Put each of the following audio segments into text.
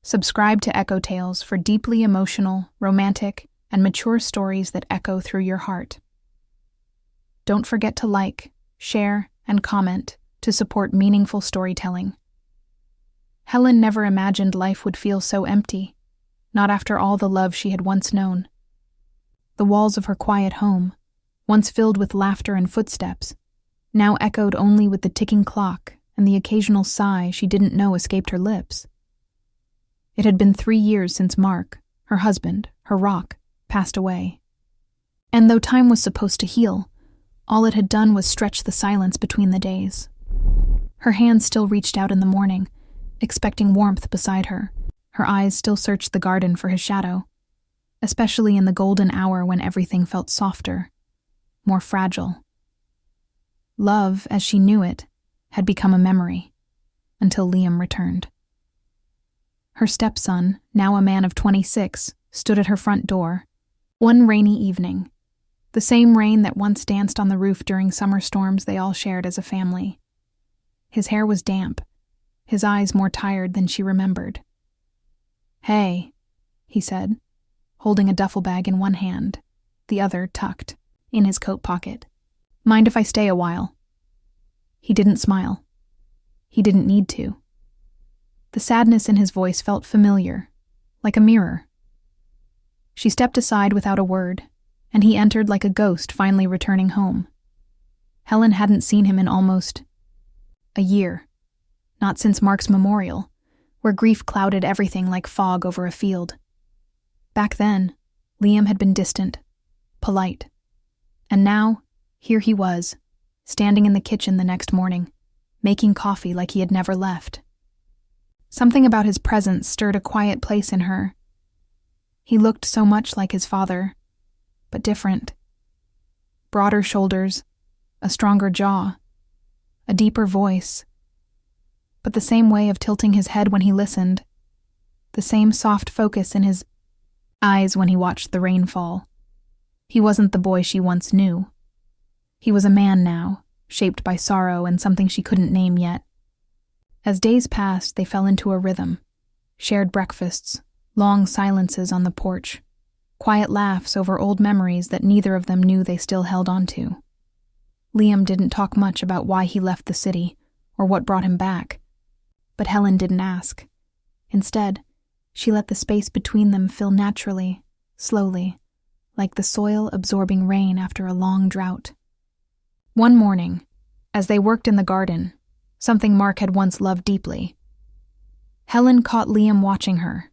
Subscribe to Echo Tales for deeply emotional, romantic, and mature stories that echo through your heart. Don't forget to like, share, and comment to support meaningful storytelling. Helen never imagined life would feel so empty, not after all the love she had once known. The walls of her quiet home, once filled with laughter and footsteps, now echoed only with the ticking clock and the occasional sigh she didn't know escaped her lips. It had been 3 years since Mark, her husband, her rock, passed away. And though time was supposed to heal, all it had done was stretch the silence between the days. Her hands still reached out in the morning, expecting warmth beside her. Her eyes still searched the garden for his shadow, especially in the golden hour when everything felt softer, more fragile. Love, as she knew it, had become a memory, until Liam returned. Her stepson, now a man of 26, stood at her front door, one rainy evening, the same rain that once danced on the roof during summer storms they all shared as a family. His hair was damp, his eyes more tired than she remembered. "Hey," he said, holding a duffel bag in one hand, the other tucked in his coat pocket. "Mind if I stay a while?" He didn't smile. He didn't need to. The sadness in his voice felt familiar, like a mirror. She stepped aside without a word, and he entered like a ghost finally returning home. Helen hadn't seen him in almost a year, not since Mark's memorial, where grief clouded everything like fog over a field. Back then, Liam had been distant, polite, and now, here he was, standing in the kitchen the next morning, making coffee like he had never left. Something about his presence stirred a quiet place in her. He looked so much like his father, but different. Broader shoulders, a stronger jaw, a deeper voice, but the same way of tilting his head when he listened, the same soft focus in his eyes when he watched the rain fall. He wasn't the boy she once knew. He was a man now, shaped by sorrow and something she couldn't name yet. As days passed, they fell into a rhythm, shared breakfasts, long silences on the porch, quiet laughs over old memories that neither of them knew they still held on to. Liam didn't talk much about why he left the city or what brought him back, but Helen didn't ask. Instead, she let the space between them fill naturally, slowly, like the soil absorbing rain after a long drought. One morning, as they worked in the garden, something Mark had once loved deeply, Helen caught Liam watching her,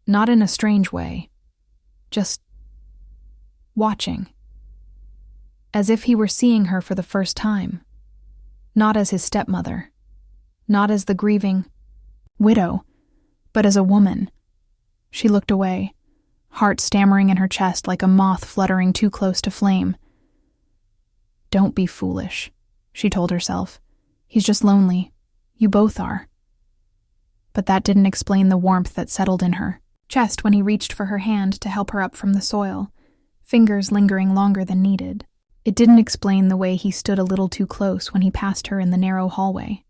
not in a strange way, just watching, as if he were seeing her for the first time, not as his stepmother, not as the grieving widow, but as a woman. She looked away, heart stammering in her chest like a moth fluttering too close to flame. "Don't be foolish," she told herself. "He's just lonely. You both are." But that didn't explain the warmth that settled in her chest when he reached for her hand to help her up from the soil, fingers lingering longer than needed. It didn't explain the way he stood a little too close when he passed her in the narrow hallway,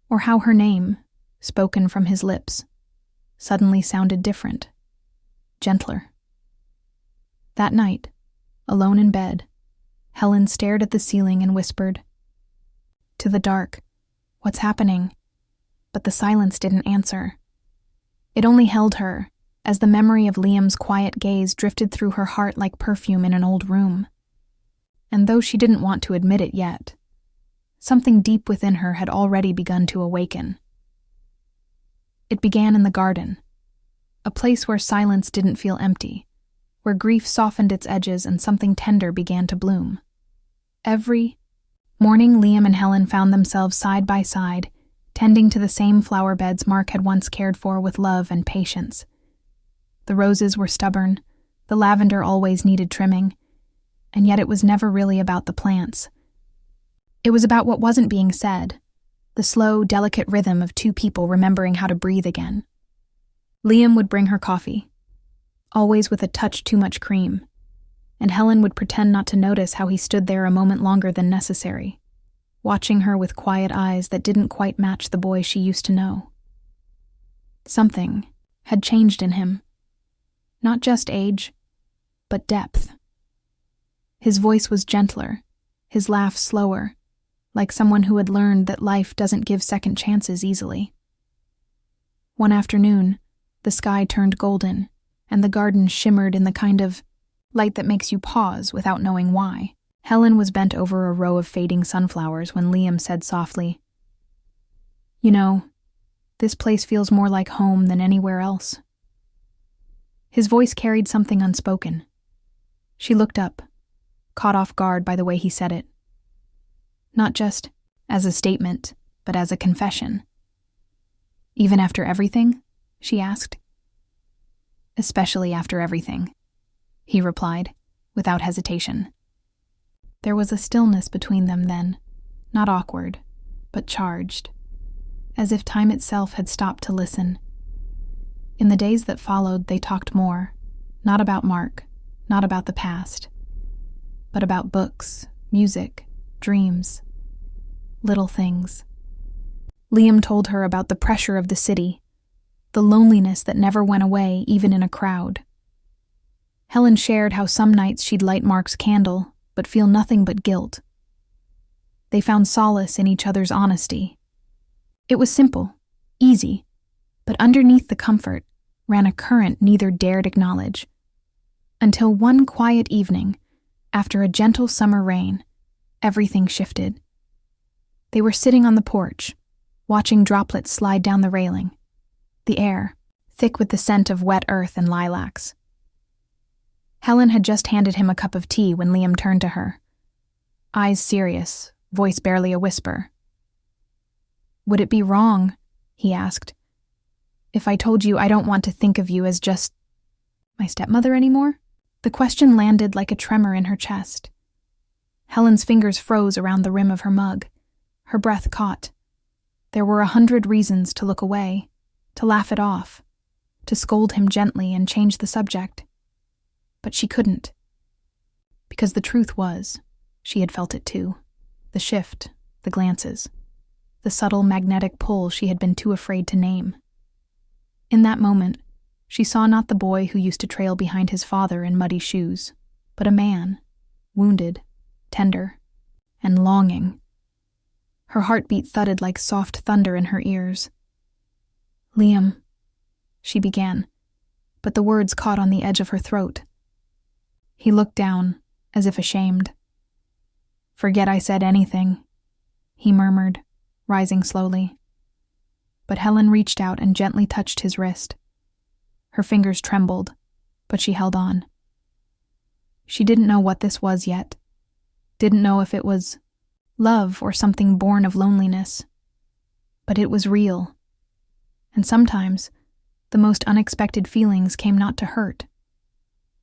or how her name, spoken from his lips, suddenly sounded different, gentler. That night, alone in bed, Helen stared at the ceiling and whispered, "To the dark, what's happening?" But the silence didn't answer. It only held her, as the memory of Liam's quiet gaze drifted through her heart like perfume in an old room. And though she didn't want to admit it yet, something deep within her had already begun to awaken. It began in the garden, a place where silence didn't feel empty, where grief softened its edges and something tender began to bloom. Every morning, Liam and Helen found themselves side by side, tending to the same flower beds Mark had once cared for with love and patience. The roses were stubborn, the lavender always needed trimming, and yet it was never really about the plants. It was about what wasn't being said, the slow, delicate rhythm of two people remembering how to breathe again. Liam would bring her coffee, always with a touch too much cream, and Helen would pretend not to notice how he stood there a moment longer than necessary, watching her with quiet eyes that didn't quite match the boy she used to know. Something had changed in him. Not just age, but depth. His voice was gentler, his laugh slower, like someone who had learned that life doesn't give second chances easily. One afternoon, the sky turned golden, and the garden shimmered in the kind of light that makes you pause without knowing why. Helen was bent over a row of fading sunflowers when Liam said softly, "You know, this place feels more like home than anywhere else." His voice carried something unspoken. She looked up, caught off guard by the way he said it. Not just as a statement, but as a confession. "Even after everything?" she asked. "Especially after everything," he replied, without hesitation. There was a stillness between them then, not awkward, but charged, as if time itself had stopped to listen. In the days that followed, they talked more, not about Mark, not about the past, but about books, music, dreams, little things. Liam told her about the pressure of the city, the loneliness that never went away even in a crowd. Helen shared how some nights she'd light Mark's candle, but feel nothing but guilt. They found solace in each other's honesty. It was simple, easy, but underneath the comfort ran a current neither dared acknowledge. Until one quiet evening, after a gentle summer rain, everything shifted. They were sitting on the porch, watching droplets slide down the railing, the air thick with the scent of wet earth and lilacs. Helen had just handed him a cup of tea when Liam turned to her, eyes serious, voice barely a whisper. "Would it be wrong," he asked, "if I told you I don't want to think of you as just my stepmother anymore?" The question landed like a tremor in her chest. Helen's fingers froze around the rim of her mug. Her breath caught. There were 100 reasons to look away, to laugh it off, to scold him gently and change the subject. But she couldn't. Because the truth was, she had felt it too. The shift, the glances, the subtle magnetic pull she had been too afraid to name. In that moment, she saw not the boy who used to trail behind his father in muddy shoes, but a man, wounded, tender, and longing. Her heartbeat thudded like soft thunder in her ears. "Liam," she began, but the words caught on the edge of her throat. He looked down, as if ashamed. "Forget I said anything," he murmured, rising slowly. But Helen reached out and gently touched his wrist. Her fingers trembled, but she held on. She didn't know what this was yet. Didn't know if it was love or something born of loneliness. But it was real. And sometimes, the most unexpected feelings came not to hurt,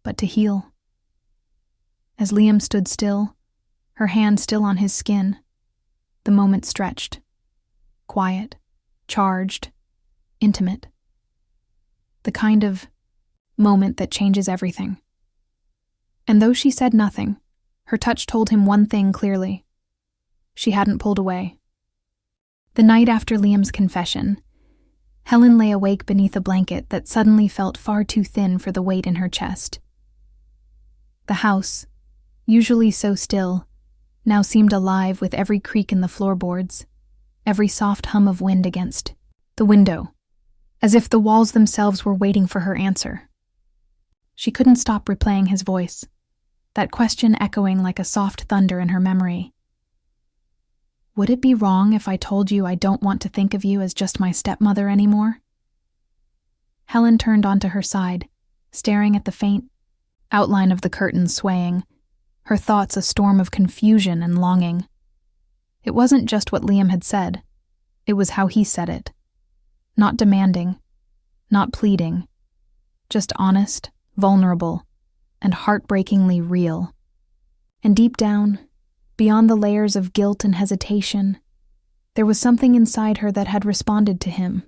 but to heal. As Liam stood still, her hand still on his skin, the moment stretched. Quiet, charged, intimate. The kind of moment that changes everything. And though she said nothing, her touch told him one thing clearly. She hadn't pulled away. The night after Liam's confession, Helen lay awake beneath a blanket that suddenly felt far too thin for the weight in her chest. The house, usually so still, now seemed alive with every creak in the floorboards, every soft hum of wind against the window, as if the walls themselves were waiting for her answer. She couldn't stop replaying his voice, that question echoing like a soft thunder in her memory. "Would it be wrong if I told you I don't want to think of you as just my stepmother anymore?" Helen turned onto her side, staring at the faint outline of the curtains swaying, her thoughts a storm of confusion and longing. It wasn't just what Liam had said, it was how he said it. Not demanding, not pleading, just honest, vulnerable, and heartbreakingly real. And deep down, beyond the layers of guilt and hesitation, there was something inside her that had responded to him.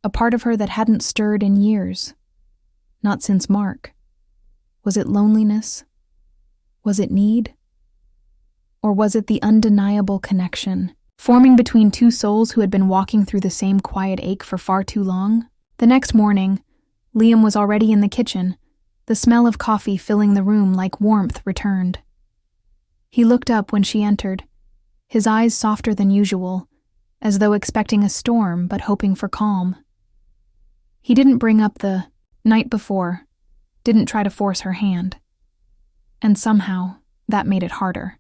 A part of her that hadn't stirred in years, not since Mark. Was it loneliness? Was it need? Or was it the undeniable connection forming between two souls who had been walking through the same quiet ache for far too long. The next morning, Liam was already in the kitchen, the smell of coffee filling the room like warmth returned. He looked up when she entered, his eyes softer than usual, as though expecting a storm but hoping for calm. He didn't bring up the night before, didn't try to force her hand. And somehow, that made it harder.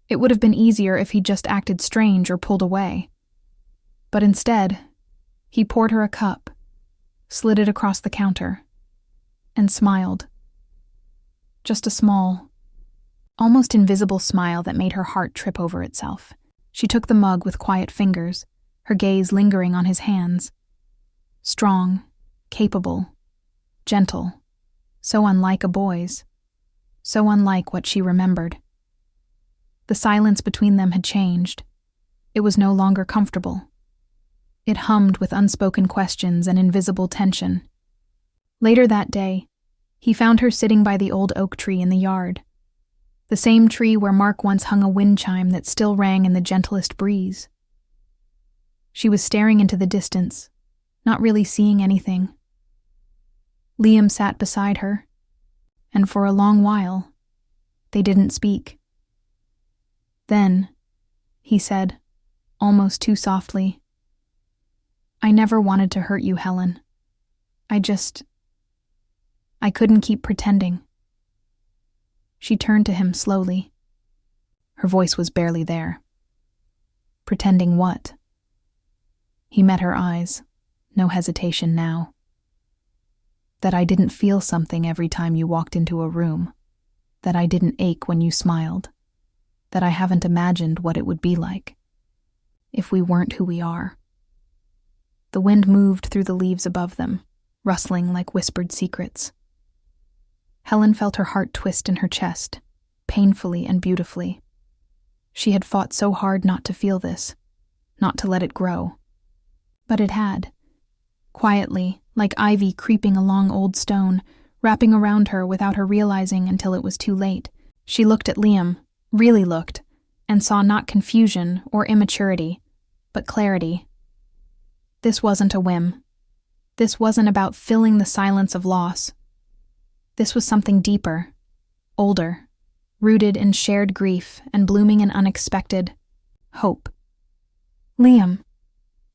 It would have been easier if he'd just acted strange or pulled away. But instead, he poured her a cup, slid it across the counter, and smiled. Just a small, almost invisible smile that made her heart trip over itself. She took the mug with quiet fingers, her gaze lingering on his hands. Strong, capable, gentle, so unlike a boy's, so unlike what she remembered. The silence between them had changed. It was no longer comfortable. It hummed with unspoken questions and invisible tension. Later that day, he found her sitting by the old oak tree in the yard, the same tree where Mark once hung a wind chime that still rang in the gentlest breeze. She was staring into the distance, not really seeing anything. Liam sat beside her, and for a long while, they didn't speak. Then, he said, almost too softly, "I never wanted to hurt you, Helen. I couldn't keep pretending." She turned to him slowly. Her voice was barely there. Pretending what? He met her eyes, no hesitation now. That I didn't feel something every time you walked into a room, that I didn't ache when you smiled, that I haven't imagined what it would be like if we weren't who we are. The wind moved through the leaves above them, rustling like whispered secrets. Helen felt her heart twist in her chest, painfully and beautifully. She had fought so hard not to feel this, not to let it grow. But it had. Quietly, like ivy creeping along old stone, wrapping around her without her realizing until it was too late. She looked at Liam, really looked, and saw not confusion or immaturity, but clarity. This wasn't a whim. This wasn't about filling the silence of loss. This was something deeper, older, rooted in shared grief and blooming in unexpected hope. "Liam,"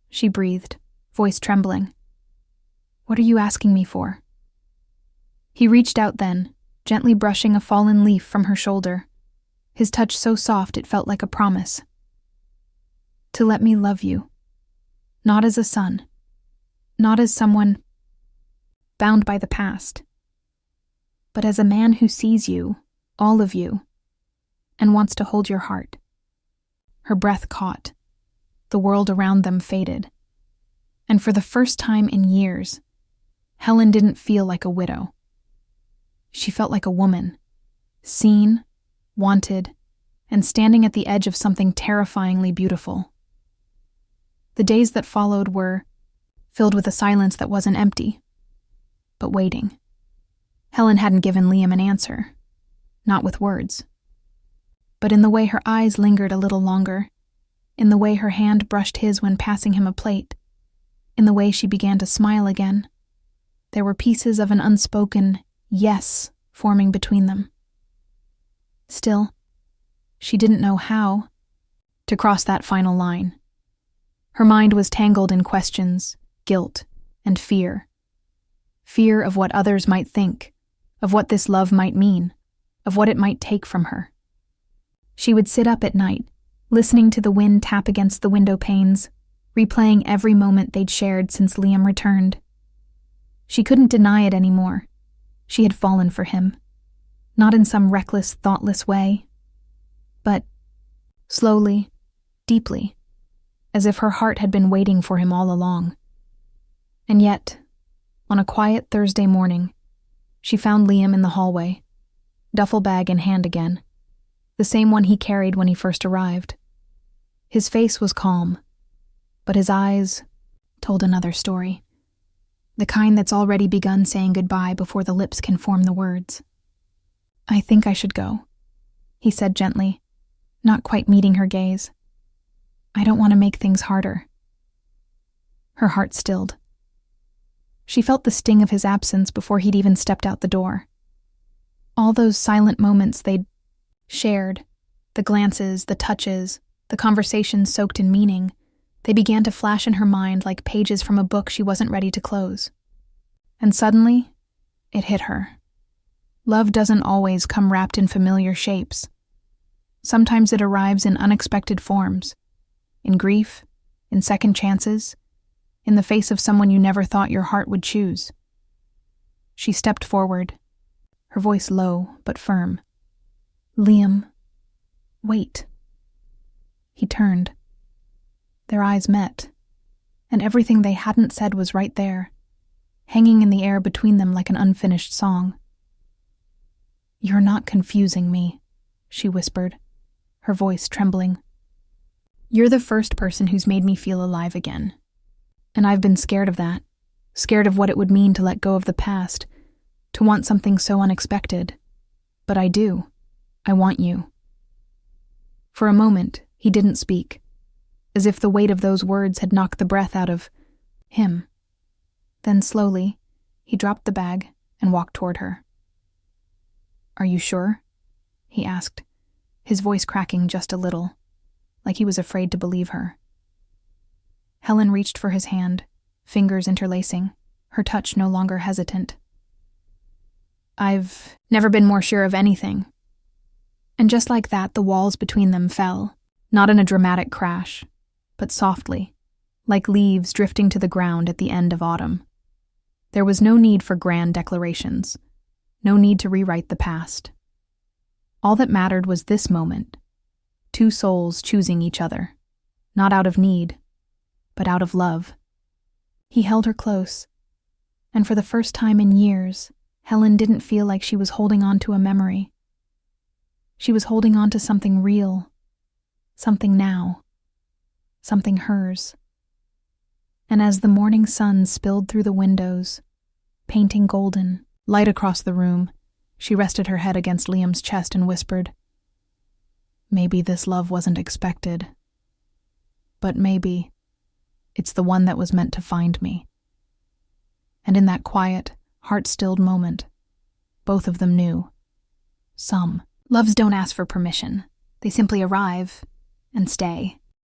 she breathed, voice trembling. "What are you asking me for?" He reached out then, gently brushing a fallen leaf from her shoulder, his touch so soft it felt like a promise. "To let me love you. Not as a son. Not as someone bound by the past. But as a man who sees you, all of you, and wants to hold your heart." Her breath caught. The world around them faded. And for the first time in years, Helen didn't feel like a widow. She felt like a woman, seen, wanted, and standing at the edge of something terrifyingly beautiful. The days that followed were filled with a silence that wasn't empty, but waiting. Helen hadn't given Liam an answer, not with words. But in the way her eyes lingered a little longer, in the way her hand brushed his when passing him a plate, in the way she began to smile again, there were pieces of an unspoken yes forming between them. Still, she didn't know how to cross that final line. Her mind was tangled in questions, guilt, and fear. Fear of what others might think, of what this love might mean, of what it might take from her. She would sit up at night, listening to the wind tap against the window panes, replaying every moment they'd shared since Liam returned. She couldn't deny it anymore. She had fallen for him. Not in some reckless, thoughtless way, but slowly, deeply, as if her heart had been waiting for him all along. And yet, on a quiet Thursday morning, she found Liam in the hallway, duffel bag in hand again, the same one he carried when he first arrived. His face was calm, but his eyes told another story, the kind that's already begun saying goodbye before the lips can form the words. "I think I should go," he said gently, not quite meeting her gaze. I don't want to make things harder. Her heart stilled. She felt the sting of his absence before he'd even stepped out the door. All those silent moments they'd shared, the glances, the touches, the conversations soaked in meaning, they began to flash in her mind like pages from a book she wasn't ready to close. And suddenly, it hit her. Love doesn't always come wrapped in familiar shapes. Sometimes it arrives in unexpected forms, in grief, in second chances, in the face of someone you never thought your heart would choose. She stepped forward, her voice low but firm. "Liam, wait." He turned. Their eyes met, and everything they hadn't said was right there, hanging in the air between them like an unfinished song. "You're not confusing me," she whispered, her voice trembling. "You're the first person who's made me feel alive again. And I've been scared of that, scared of what it would mean to let go of the past, to want something so unexpected. But I do. I want you." For a moment, he didn't speak, as if the weight of those words had knocked the breath out of him. Then slowly, he dropped the bag and walked toward her. "Are you sure?" he asked, his voice cracking just a little, like he was afraid to believe her. Helen reached for his hand, fingers interlacing, her touch no longer hesitant. "I've never been more sure of anything." And just like that, the walls between them fell, not in a dramatic crash, but softly, like leaves drifting to the ground at the end of autumn. There was no need for grand declarations, no need to rewrite the past. All that mattered was this moment, two souls choosing each other, not out of need, but out of love. He held her close, and for the first time in years, Helen didn't feel like she was holding on to a memory. She was holding on to something real, something now, something hers. And as the morning sun spilled through the windows, painting golden light across the room, she rested her head against Liam's chest and whispered, "Maybe this love wasn't expected, but maybe it's the one that was meant to find me." And in that quiet, heart-stilled moment, both of them knew. Some loves don't ask for permission. They simply arrive and stay.